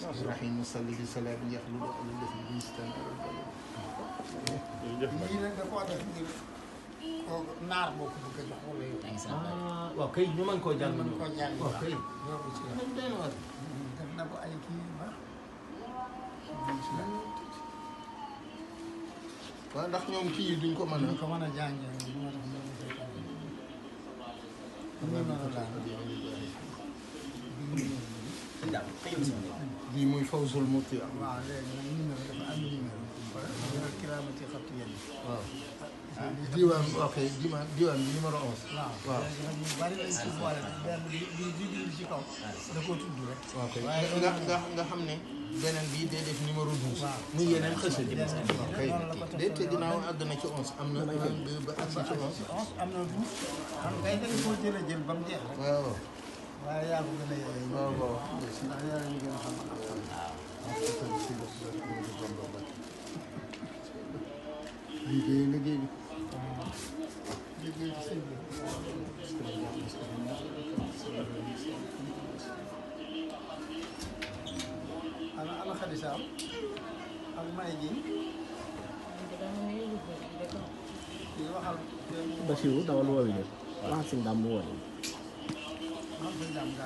rahim salli bi salaam yaxlu ala def bistan lii nag da koo def ngir kooku naar boo ko bëgg a jox wala yow. waaw kay ñu mën koo jàng mën koo jàng waaw kay yóbbu ci la. def na ko ay kii yu baax. waaw ndax ñoom kii yi duñ ko mën duñ ko mën a jàngee moo tax ñoom koy bii muy fawzul muti am. waaw léegi nag numéro dafa am numéro. wala kiraamati xattu yéen. waaw. diwaan ok diwaan bi numéro 11. waaw léegi nag ñu bari lañ ci boole benn bi ci kaw. da koo tudd rek. ok nga xam ne beneen bii day def numéro 12. waaw muy yeneen xëse ji. ok déet te ginnaaw àgg na ci 11 am na 1 2 ba àgg ci 11. am na 12. xam nga dañ koo jël ba mu jeex rek. waaw. waaye yaa ko gën a yore. waaw waaw. ndax yaa ngi gën a xam lii de liggéey bi. liggéey ci sëñ bi. ana Xadisa ak may ji. waxal. Basiru dawal woowi leen. waxal si ndam bu woowi. xam nga